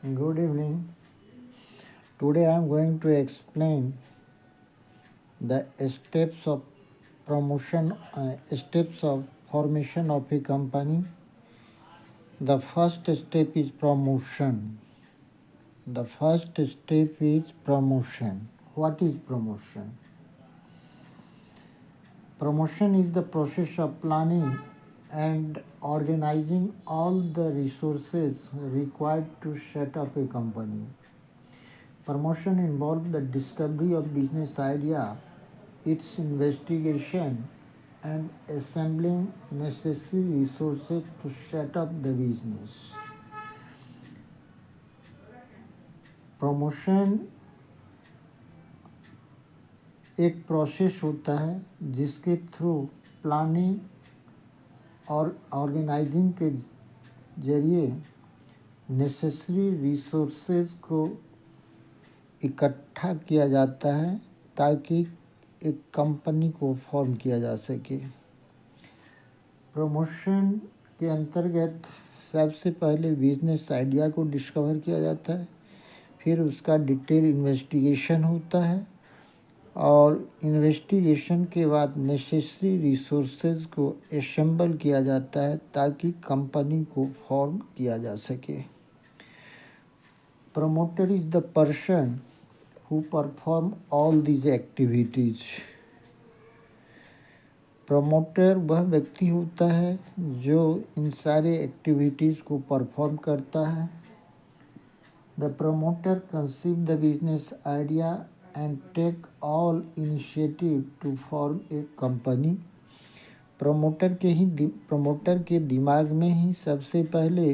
Good evening. Today I am going to explain the steps of steps of formation of a company. The first step is promotion. The first step is promotion. What is promotion? Promotion is the process of planning and organizing all the resources required to set up a company. Promotion involves the discovery of business idea, its investigation, and assembling necessary resources to set up the business. Promotion एक process होता है जिसके through planning और organising के जरिए necessary resources को इकट्ठा किया जाता है ताकि एक कंपनी को फॉर्म किया जा सके। प्रमोशन के अंतर्गत सबसे पहले बिजनेस आइडिया को डिस्कवर किया जाता है, फिर उसका डिटेल इन्वेस्टिगेशन होता है और इन्वेस्टिगेशन के बाद नेसेसरी रिसोर्सेज को असेंबल किया जाता है ताकि कंपनी को फॉर्म किया जा सके। Promoter is the person who perform all these activities. Promoter वह व्यक्ति होता है जो इन सारे एक्टिविटीज़ को परफॉर्म करता है। The promoter conceive the business idea and take all initiative to form a company. Promoter के दिमाग में ही सबसे पहले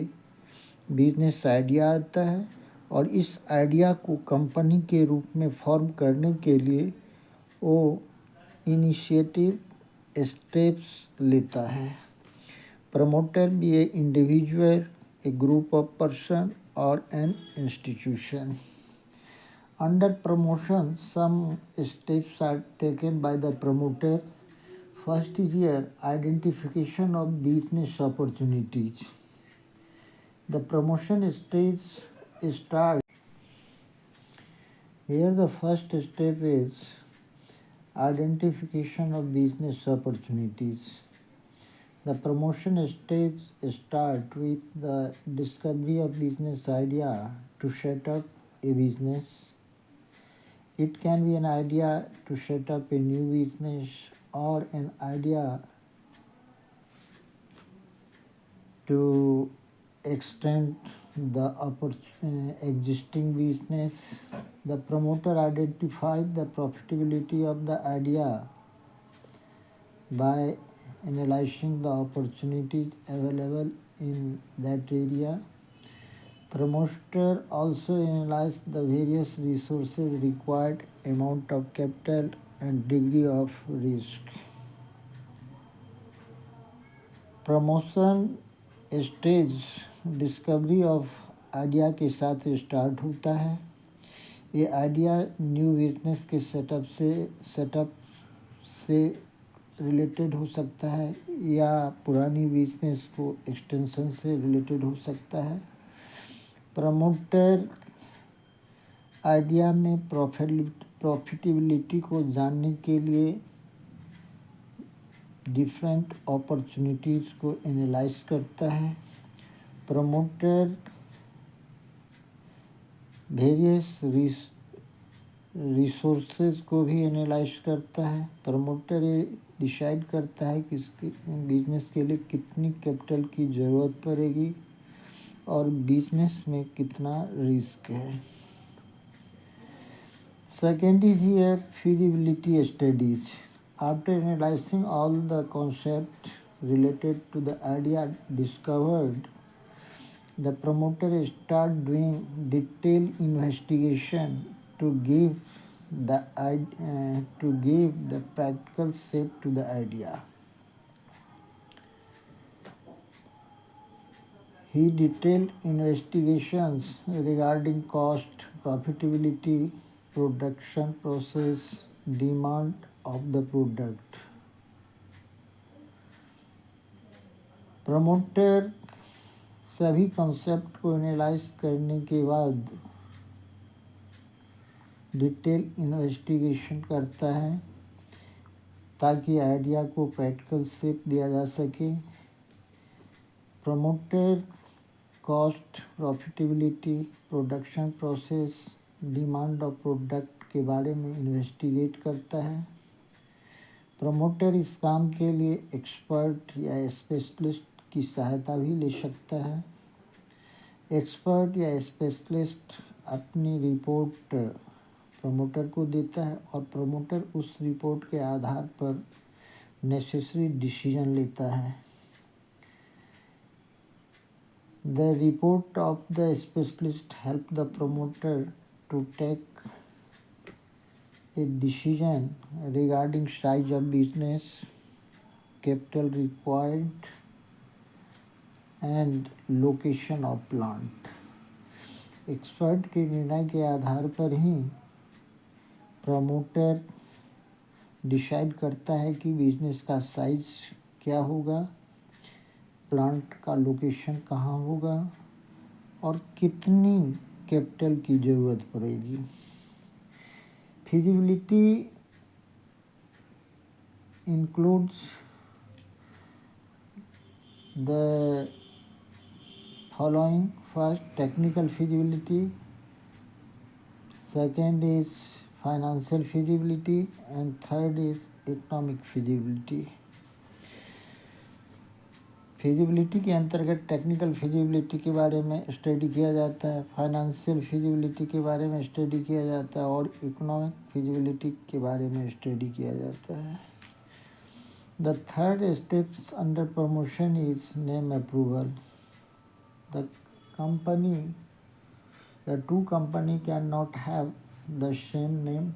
बिजनेस आइडिया आता है और इस आइडिया को कंपनी के रूप में फॉर्म करने के लिए वो इनिशिएटिव स्टेप्स लेता है। प्रमोटर भी a individual, a group of person और an institution. Under promotion some steps are taken by the promoter. First is year identification of business opportunities. The promotion stage start. Here the first step is identification of business opportunities. The promotion stage start with the discovery of business idea to set up a business. It can be an idea to set up a new business or an idea to extend the existing business. The promoter identifies the profitability of the idea by analyzing the opportunities available in that area. Promoter also analyzes the various resources required, amount of capital and degree of risk. Promotion stage discovery of idea के साथ start होता है। ये idea new business के setup से related हो सकता है या पुरानी बिजनेस को एक्सटेंशन से रिलेटेड हो सकता है। प्रमोटर आइडिया में प्रॉफिटेबिलिटी को जानने के लिए डिफरेंट अपॉर्चुनिटीज़ को एनालाइज करता है। प्रमोटर वेरियस रिसोर्सेज को भी एनालाइज करता है। प्रमोटर ये डिसाइड करता है कि बिजनेस के लिए कितनी कैपिटल की ज़रूरत पड़ेगी और बिजनेस में कितना रिस्क है। Second is here feasibility studies. After analyzing all the concepts related to the idea discovered, the promoter start doing detailed investigation to give the practical shape to the idea. He detailed investigations regarding cost, profitability, production process, demand of the product. Promoter सभी concept को analyse करने के बाद detail investigation करता है ताकि idea को practical shape दिया जा सके। Promoter cost, profitability, production process, demand of product के बारे में इन्वेस्टिगेट करता है। प्रमोटर इस काम के लिए एक्सपर्ट या स्पेशलिस्ट की सहायता भी ले सकता है। एक्सपर्ट या स्पेशलिस्ट अपनी रिपोर्ट प्रमोटर को देता है और प्रमोटर उस रिपोर्ट के आधार पर नेसेसरी डिसीजन लेता है। The report of the specialist help the promoter to take a decision regarding size of business, capital required, and location of plant. Expert के निर्णय के आधार पर ही प्रमोटर डिसाइड करता है कि बिजनेस का साइज क्या होगा, प्लांट का लोकेशन कहाँ होगा और कितनी कैपिटल की ज़रूरत पड़ेगी। Feasibility includes the following: first, technical feasibility, second is financial feasibility and third is economic feasibility. Feasibility के अंतर्गत टेक्निकल फिजिबिलिटी के बारे में स्टडी किया जाता है, फाइनेंशियल फिजिबिलिटी के बारे में स्टडी किया जाता है और इकोनॉमिक फिजिबिलिटी के बारे में स्टडी किया जाता है। The third steps under promotion is name approval. The two company can not have the same name.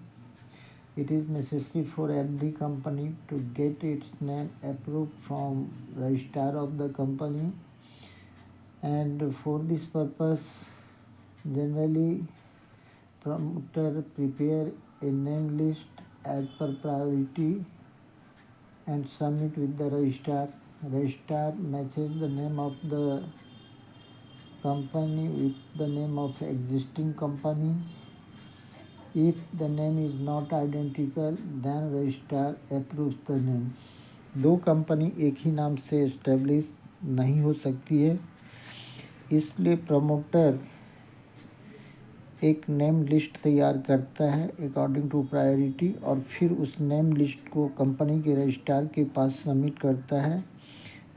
It is necessary for every company to get its name approved from registrar of the company, and for this purpose generally promoter prepare a name list as per priority and submit with the registrar. Registrar matches the name of the company with the name of existing company. If the name is not identical, then registrar approves the name. दो company एक ही नाम से establish नहीं हो सकती है, इसलिए promoter एक नेम लिस्ट तैयार करता है अकॉर्डिंग टू प्रायोरिटी और फिर उस नेम लिस्ट को कंपनी के रजिस्ट्रार के पास सबमिट करता है।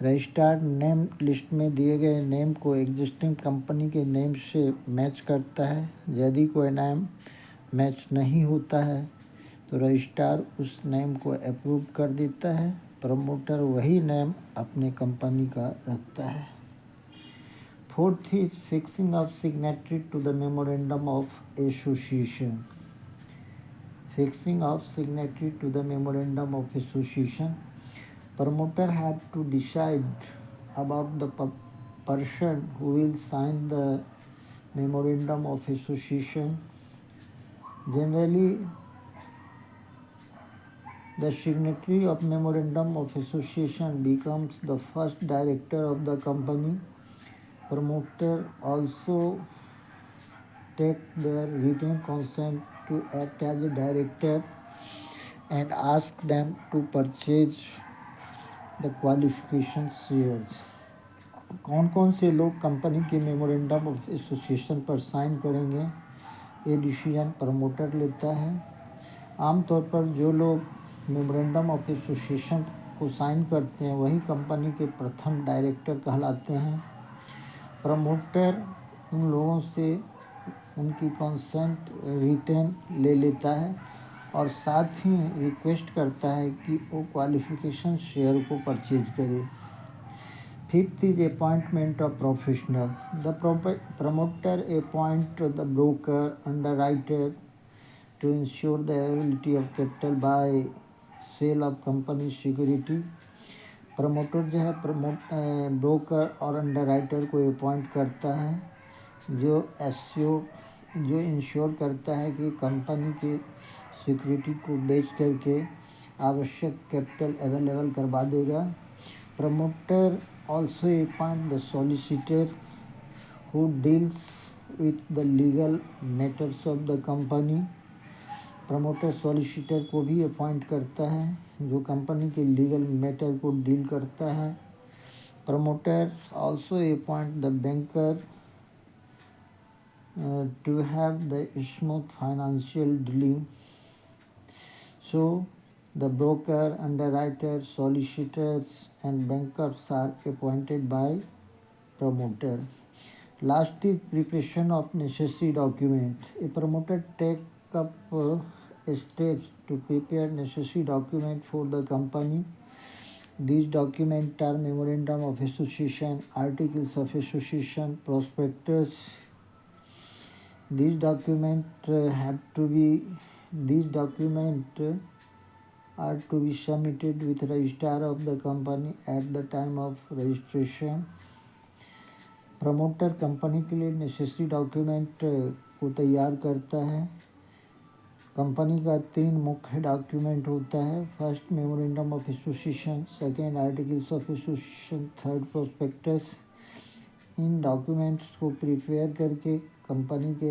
रजिस्ट्रार नेम लिस्ट में दिए गए नेम को एग्जिस्टिंग कंपनी के नेम से मैच करता है। यदि कोई नेम मैच नहीं होता है तो रजिस्ट्रार उस नेम को अप्रूव कर देता है। प्रमोटर वही नेम अपने कंपनी का रखता है। Fourth is fixing of signatory to the memorandum of association. Fixing of signatory to the memorandum of association. Promoter have to decide about the person who will sign the memorandum of association. Generally, the signatory of memorandum of association becomes the first director of the company. Promoter also take their written consent to act as a director and ask them to purchase the qualification shares. कौन कौन से लोग company के memorandum of association पर sign करेंगे, ये decision promoter लेता है। आमतौर पर जो लोग मेमोरेंडम ऑफ एसोसिएशन को साइन करते हैं वही कंपनी के प्रथम डायरेक्टर कहलाते हैं। प्रमोटर उन लोगों से उनकी कंसेंट रिटर्न ले लेता है और साथ ही रिक्वेस्ट करता है कि वो क्वालिफिकेशन शेयर को परचेज करे। Fifth is appointment of professional. The promoter appoint the broker, underwriter to ensure the availability of capital by sale of company security. Promoter जो है ब्रोकर और अंडरराइटर को अपॉइंट करता है जो इंश्योर करता है कि कंपनी के सिक्योरिटी को बेच करके आवश्यक कैपिटल अवेलेबल करवा देगा। Promoter also appoint the solicitor who deals with the legal matters of the company. Promoter solicitor को भी अपॉइंट करता है जो कंपनी के लीगल मैटर को डील करता है. Promoter also appoint the banker to have the smooth financial dealing. So the broker, underwriter, solicitors and bankers are appointed by promoter. Last is preparation of necessary document. A promoter take up steps to prepare necessary document for the company. These documents are memorandum of association, articles of association, prospectus. These documents are to be submitted with registrar of the company at the time of registration. Promoter company के लिए necessary document को तैयार करता है. Company का 3 मुख्य document होता है. First memorandum of association, second articles of association, third prospectus. In documents को प्रिपेयर करके कंपनी के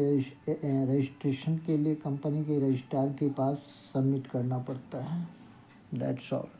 रजिस्ट्रेशन के लिए कंपनी के रजिस्ट्रार के पास सबमिट करना पड़ता है. That's all.